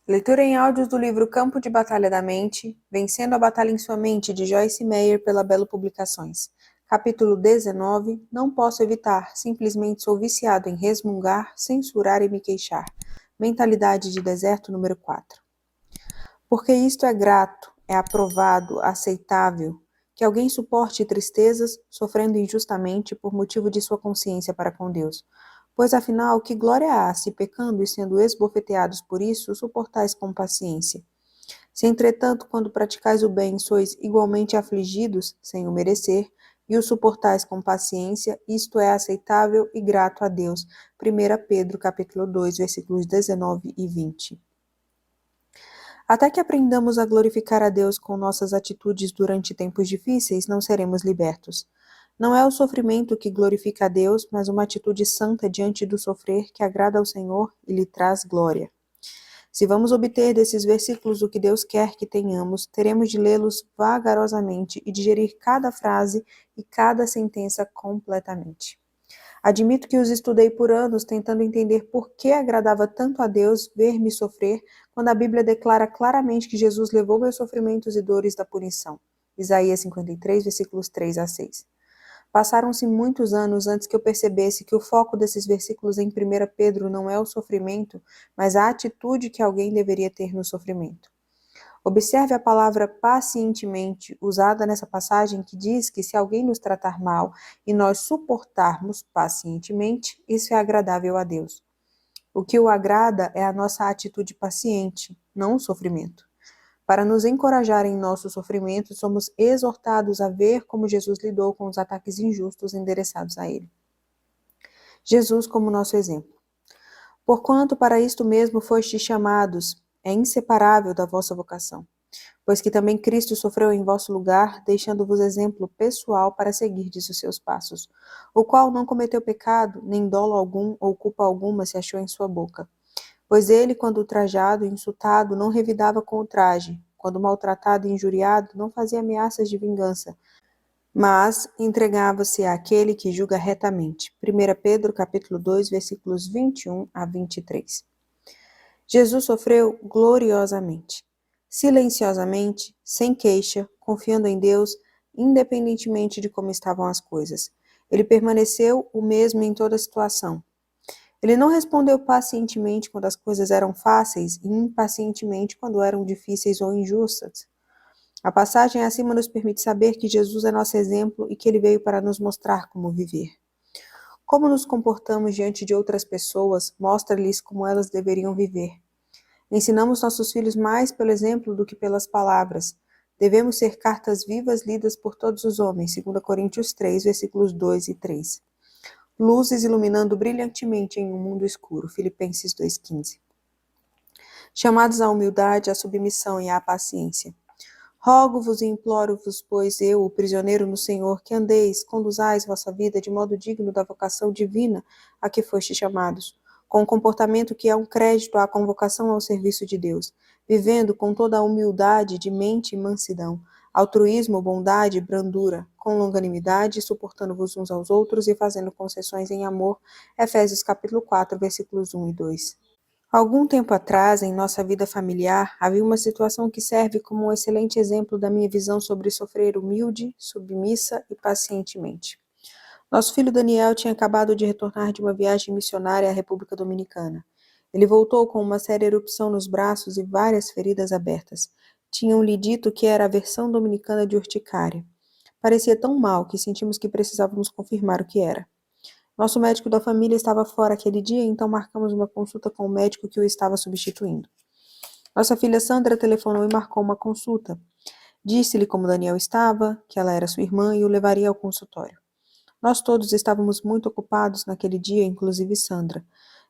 Leitura em áudios do livro Campo de Batalha da Mente, Vencendo a Batalha em Sua Mente, de Joyce Meyer, pela Belo Publicações. Capítulo 19. Não posso evitar, simplesmente sou viciado em resmungar, censurar e me queixar. Mentalidade de deserto número 4. Porque isto é grato, é aprovado, aceitável, que alguém suporte tristezas, sofrendo injustamente por motivo de sua consciência para com Deus. Pois afinal, que glória há, se pecando e sendo esbofeteados por isso, suportais com paciência? Se entretanto, quando praticais o bem, sois igualmente afligidos, sem o merecer, e o suportais com paciência, isto é aceitável e grato a Deus. 1 Pedro, capítulo 2, versículos 19 e 20. Até que aprendamos a glorificar a Deus com nossas atitudes durante tempos difíceis, não seremos libertos. Não é o sofrimento que glorifica a Deus, mas uma atitude santa diante do sofrer que agrada ao Senhor e lhe traz glória. Se vamos obter desses versículos o que Deus quer que tenhamos, teremos de lê-los vagarosamente e digerir cada frase e cada sentença completamente. Admito que os estudei por anos tentando entender por que agradava tanto a Deus ver-me sofrer, quando a Bíblia declara claramente que Jesus levou meus sofrimentos e dores da punição. Isaías 53, versículos 3 a 6. Passaram-se muitos anos antes que eu percebesse que o foco desses versículos em 1 Pedro não é o sofrimento, mas a atitude que alguém deveria ter no sofrimento. Observe a palavra pacientemente usada nessa passagem, que diz que se alguém nos tratar mal e nós suportarmos pacientemente, isso é agradável a Deus. O que o agrada é a nossa atitude paciente, não o sofrimento. Para nos encorajar em nosso sofrimento, somos exortados a ver como Jesus lidou com os ataques injustos endereçados a ele. Jesus como nosso exemplo. Porquanto para isto mesmo fostes chamados, é inseparável da vossa vocação. Pois que também Cristo sofreu em vosso lugar, deixando-vos exemplo pessoal para seguirdes os seus passos, o qual não cometeu pecado, nem dolo algum ou culpa alguma se achou em sua boca. Pois ele, quando ultrajado e insultado, não revidava com ultraje, quando maltratado e injuriado, não fazia ameaças de vingança, mas entregava-se àquele que julga retamente. 1 Pedro, capítulo 2, versículos 21 a 23. Jesus sofreu gloriosamente, silenciosamente, sem queixa, confiando em Deus, independentemente de como estavam as coisas. Ele permaneceu o mesmo em toda situação. Ele não respondeu pacientemente quando as coisas eram fáceis e impacientemente quando eram difíceis ou injustas. A passagem acima nos permite saber que Jesus é nosso exemplo e que ele veio para nos mostrar como viver. Como nos comportamos diante de outras pessoas mostra-lhes como elas deveriam viver. Ensinamos nossos filhos mais pelo exemplo do que pelas palavras. Devemos ser cartas vivas lidas por todos os homens, 2 Coríntios 3, versículos 2 e 3. Luzes iluminando brilhantemente em um mundo escuro, Filipenses 2,15. Chamados à humildade, à submissão e à paciência. Rogo-vos e imploro-vos, pois eu, o prisioneiro no Senhor, que andeis, conduzais vossa vida de modo digno da vocação divina a que fostes chamados, com um comportamento que é um crédito à convocação ao serviço de Deus, vivendo com toda a humildade de mente e mansidão, altruísmo, bondade e brandura, com longanimidade, suportando-vos uns aos outros e fazendo concessões em amor. Efésios capítulo 4, versículos 1 e 2. Algum tempo atrás, em nossa vida familiar, havia uma situação que serve como um excelente exemplo da minha visão sobre sofrer humilde, submissa e pacientemente. Nosso filho Daniel tinha acabado de retornar de uma viagem missionária à República Dominicana. Ele voltou com uma séria erupção nos braços e várias feridas abertas. Tinham-lhe dito que era a versão dominicana de urticária. Parecia tão mal que sentimos que precisávamos confirmar o que era. Nosso médico da família estava fora aquele dia, então marcamos uma consulta com o médico que o estava substituindo. Nossa filha Sandra telefonou e marcou uma consulta. Disse-lhe como Daniel estava, que ela era sua irmã e o levaria ao consultório. Nós todos estávamos muito ocupados naquele dia, inclusive Sandra.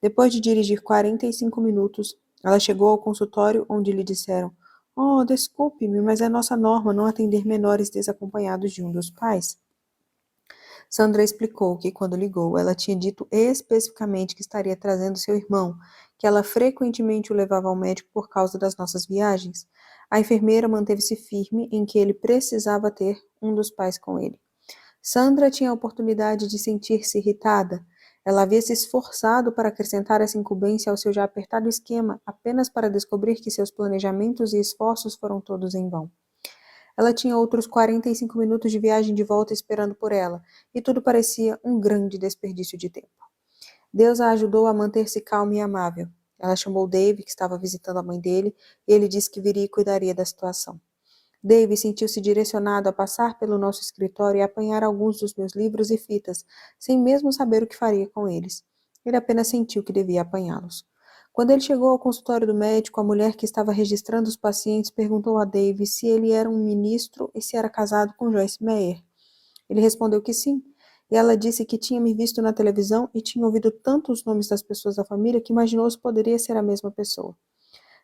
Depois de dirigir 45 minutos, ela chegou ao consultório onde lhe disseram: "Oh, desculpe-me, mas é nossa norma não atender menores desacompanhados de um dos pais." Sandra explicou que, quando ligou, ela tinha dito especificamente que estaria trazendo seu irmão, que ela frequentemente o levava ao médico por causa das nossas viagens. A enfermeira manteve-se firme em que ele precisava ter um dos pais com ele. Sandra tinha a oportunidade de sentir-se irritada. Ela havia se esforçado para acrescentar essa incumbência ao seu já apertado esquema, apenas para descobrir que seus planejamentos e esforços foram todos em vão. Ela tinha outros 45 minutos de viagem de volta esperando por ela, e tudo parecia um grande desperdício de tempo. Deus a ajudou a manter-se calma e amável. Ela chamou Dave, que estava visitando a mãe dele, e ele disse que viria e cuidaria da situação. Dave sentiu-se direcionado a passar pelo nosso escritório e apanhar alguns dos meus livros e fitas, sem mesmo saber o que faria com eles. Ele apenas sentiu que devia apanhá-los. Quando ele chegou ao consultório do médico, a mulher que estava registrando os pacientes perguntou a Dave se ele era um ministro e se era casado com Joyce Meyer. Ele respondeu que sim, e ela disse que tinha me visto na televisão e tinha ouvido tanto os nomes das pessoas da família que imaginou se poderia ser a mesma pessoa.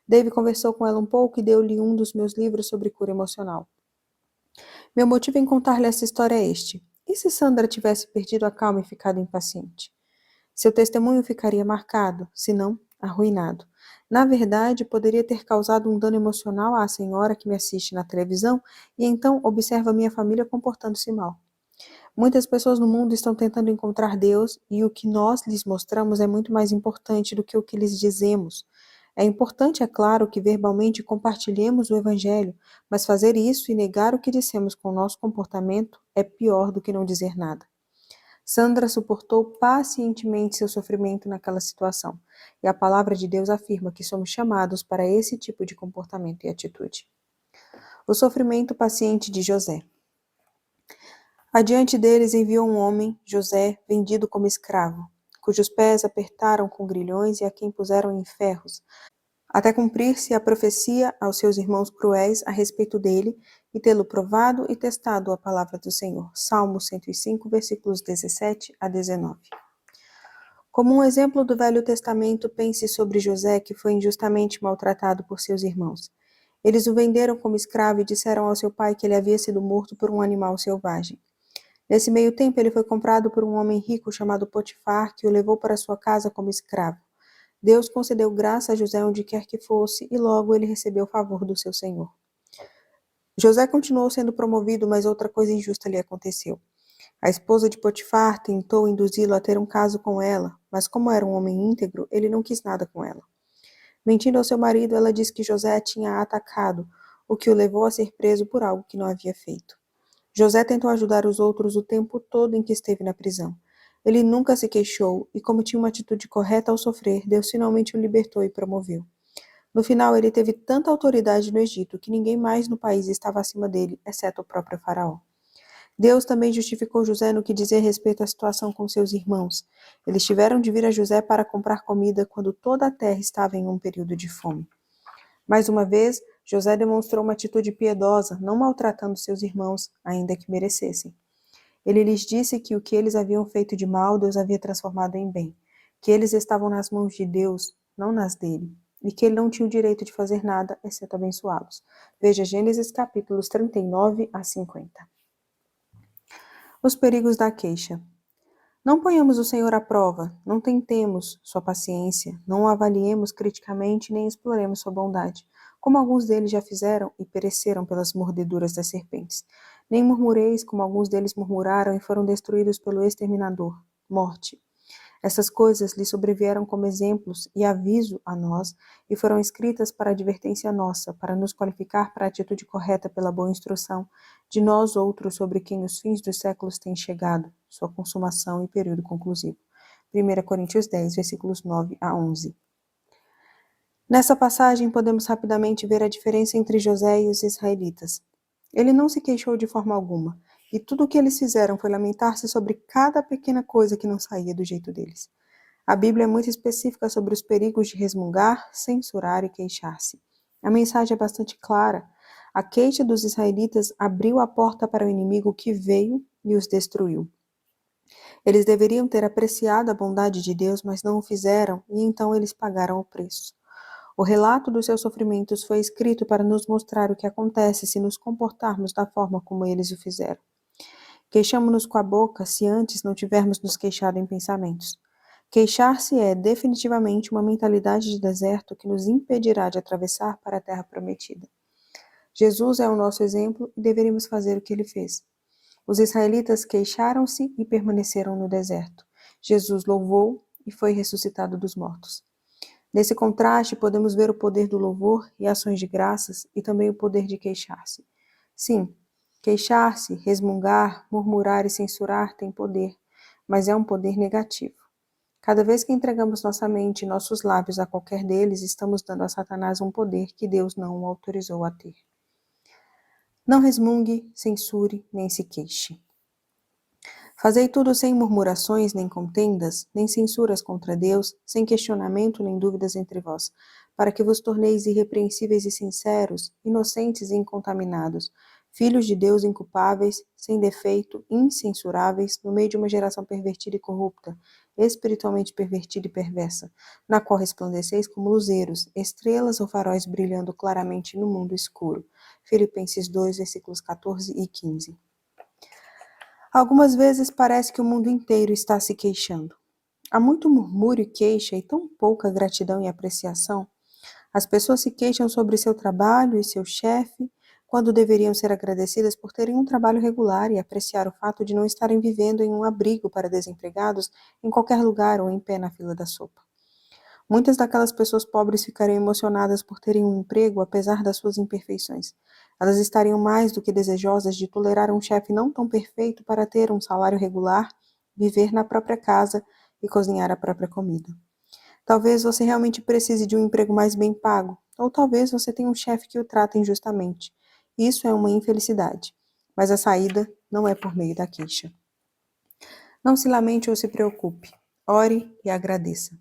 Dave conversou com ela um pouco e deu-lhe um dos meus livros sobre cura emocional. Meu motivo em contar-lhe essa história é este. E se Sandra tivesse perdido a calma e ficado impaciente? Seu testemunho ficaria marcado, se não, arruinado. Na verdade, poderia ter causado um dano emocional à senhora que me assiste na televisão e então observa minha família comportando-se mal. Muitas pessoas no mundo estão tentando encontrar Deus e o que nós lhes mostramos é muito mais importante do que o que lhes dizemos. É importante, é claro, que verbalmente compartilhemos o Evangelho, mas fazer isso e negar o que dissemos com o nosso comportamento é pior do que não dizer nada. Sandra suportou pacientemente seu sofrimento naquela situação, e a palavra de Deus afirma que somos chamados para esse tipo de comportamento e atitude. O sofrimento paciente de José. Adiante deles enviou um homem, José, vendido como escravo, cujos pés apertaram com grilhões e a quem puseram em ferros, até cumprir-se a profecia aos seus irmãos cruéis a respeito dele e tê-lo provado e testado a palavra do Senhor. Salmo 105, versículos 17 a 19. Como um exemplo do Velho Testamento, pense sobre José, que foi injustamente maltratado por seus irmãos. Eles o venderam como escravo e disseram ao seu pai que ele havia sido morto por um animal selvagem. Nesse meio tempo, ele foi comprado por um homem rico chamado Potifar, que o levou para sua casa como escravo. Deus concedeu graça a José onde quer que fosse, e logo ele recebeu o favor do seu senhor. José continuou sendo promovido, mas outra coisa injusta lhe aconteceu. A esposa de Potifar tentou induzi-lo a ter um caso com ela, mas como era um homem íntegro, ele não quis nada com ela. Mentindo ao seu marido, ela disse que José a tinha atacado, o que o levou a ser preso por algo que não havia feito. José tentou ajudar os outros o tempo todo em que esteve na prisão. Ele nunca se queixou e, como tinha uma atitude correta ao sofrer, Deus finalmente o libertou e promoveu. No final, ele teve tanta autoridade no Egito que ninguém mais no país estava acima dele, exceto o próprio faraó. Deus também justificou José no que dizia respeito à situação com seus irmãos. Eles tiveram de vir a José para comprar comida quando toda a terra estava em um período de fome. Mais uma vez, José demonstrou uma atitude piedosa, não maltratando seus irmãos, ainda que merecessem. Ele lhes disse que o que eles haviam feito de mal, Deus havia transformado em bem, que eles estavam nas mãos de Deus, não nas dele, e que ele não tinha o direito de fazer nada, exceto abençoá-los. Veja Gênesis capítulos 39 a 50. Os perigos da queixa. Não ponhamos o Senhor à prova, não tentemos sua paciência, não o avaliemos criticamente nem exploremos sua bondade, como alguns deles já fizeram e pereceram pelas mordeduras das serpentes. Nem murmureis, como alguns deles murmuraram e foram destruídos pelo exterminador, morte. Essas coisas lhe sobrevieram como exemplos e aviso a nós, e foram escritas para advertência nossa, para nos qualificar para a atitude correta pela boa instrução, de nós outros sobre quem os fins dos séculos têm chegado, sua consumação e período conclusivo. 1 Coríntios 10, versículos 9 a 11. Nessa passagem, podemos rapidamente ver a diferença entre José e os israelitas. Ele não se queixou de forma alguma, e tudo o que eles fizeram foi lamentar-se sobre cada pequena coisa que não saía do jeito deles. A Bíblia é muito específica sobre os perigos de resmungar, censurar e queixar-se. A mensagem é bastante clara. A queixa dos israelitas abriu a porta para o inimigo que veio e os destruiu. Eles deveriam ter apreciado a bondade de Deus, mas não o fizeram, e então eles pagaram o preço. O relato dos seus sofrimentos foi escrito para nos mostrar o que acontece se nos comportarmos da forma como eles o fizeram. Queixamo-nos com a boca se antes não tivermos nos queixado em pensamentos. Queixar-se é definitivamente uma mentalidade de deserto que nos impedirá de atravessar para a terra prometida. Jesus é o nosso exemplo e deveríamos fazer o que ele fez. Os israelitas queixaram-se e permaneceram no deserto. Jesus louvou e foi ressuscitado dos mortos. Nesse contraste, podemos ver o poder do louvor e ações de graças e também o poder de queixar-se. Sim, queixar-se, resmungar, murmurar e censurar tem poder, mas é um poder negativo. Cada vez que entregamos nossa mente e nossos lábios a qualquer deles, estamos dando a Satanás um poder que Deus não o autorizou a ter. Não resmungue, censure, nem se queixe. Fazei tudo sem murmurações, nem contendas, nem censuras contra Deus, sem questionamento nem dúvidas entre vós, para que vos torneis irrepreensíveis e sinceros, inocentes e incontaminados, filhos de Deus inculpáveis, sem defeito, incensuráveis, no meio de uma geração pervertida e corrupta, espiritualmente pervertida e perversa, na qual resplandeceis como luzeiros, estrelas ou faróis brilhando claramente no mundo escuro. Filipenses 2, versículos 14 e 15. Algumas vezes parece que o mundo inteiro está se queixando. Há muito murmúrio e queixa e tão pouca gratidão e apreciação. As pessoas se queixam sobre seu trabalho e seu chefe, quando deveriam ser agradecidas por terem um trabalho regular e apreciar o fato de não estarem vivendo em um abrigo para desempregados em qualquer lugar ou em pé na fila da sopa. Muitas daquelas pessoas pobres ficariam emocionadas por terem um emprego apesar das suas imperfeições. Elas estariam mais do que desejosas de tolerar um chefe não tão perfeito para ter um salário regular, viver na própria casa e cozinhar a própria comida. Talvez você realmente precise de um emprego mais bem pago, ou talvez você tenha um chefe que o trata injustamente. Isso é uma infelicidade, mas a saída não é por meio da queixa. Não se lamente ou se preocupe, ore e agradeça.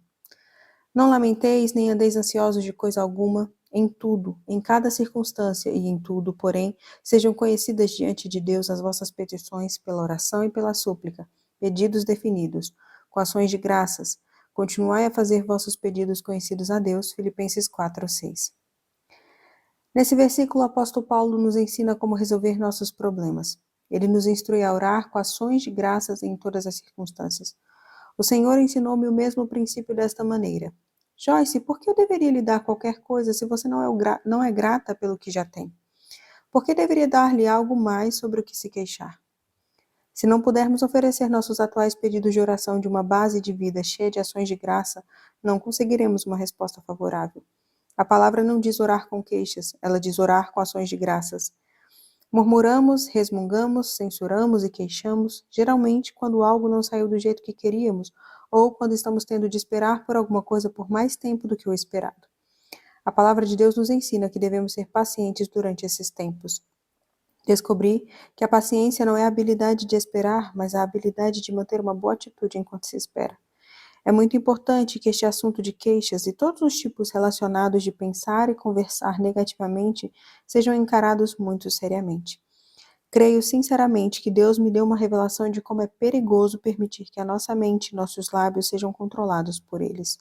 Não lamenteis nem andeis ansiosos de coisa alguma, em tudo, em cada circunstância e em tudo, porém, sejam conhecidas diante de Deus as vossas petições pela oração e pela súplica, pedidos definidos, com ações de graças. Continuai a fazer vossos pedidos conhecidos a Deus. Filipenses 4, 6. Nesse versículo, o apóstolo Paulo nos ensina como resolver nossos problemas. Ele nos instrui a orar com ações de graças em todas as circunstâncias. O Senhor ensinou-me o mesmo princípio desta maneira. Joyce, por que eu deveria lhe dar qualquer coisa se você não é grata pelo que já tem? Por que deveria dar-lhe algo mais sobre o que se queixar? Se não pudermos oferecer nossos atuais pedidos de oração de uma base de vida cheia de ações de graça, não conseguiremos uma resposta favorável. A palavra não diz orar com queixas, ela diz orar com ações de graças. Murmuramos, resmungamos, censuramos e queixamos, geralmente quando algo não saiu do jeito que queríamos ou quando estamos tendo de esperar por alguma coisa por mais tempo do que o esperado. A palavra de Deus nos ensina que devemos ser pacientes durante esses tempos. Descobri que a paciência não é a habilidade de esperar, mas a habilidade de manter uma boa atitude enquanto se espera. É muito importante que este assunto de queixas e todos os tipos relacionados de pensar e conversar negativamente sejam encarados muito seriamente. Creio sinceramente que Deus me deu uma revelação de como é perigoso permitir que a nossa mente e nossos lábios sejam controlados por eles.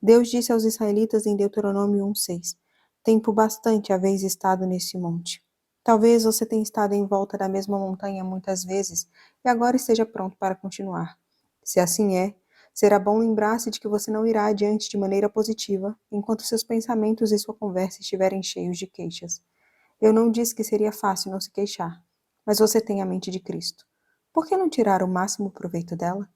Deus disse aos israelitas em Deuteronômio 1:6: Tempo bastante haveis estado nesse monte. Talvez você tenha estado em volta da mesma montanha muitas vezes e agora esteja pronto para continuar. Se assim é, será bom lembrar-se de que você não irá adiante de maneira positiva enquanto seus pensamentos e sua conversa estiverem cheios de queixas. Eu não disse que seria fácil não se queixar, mas você tem a mente de Cristo. Por que não tirar o máximo proveito dela?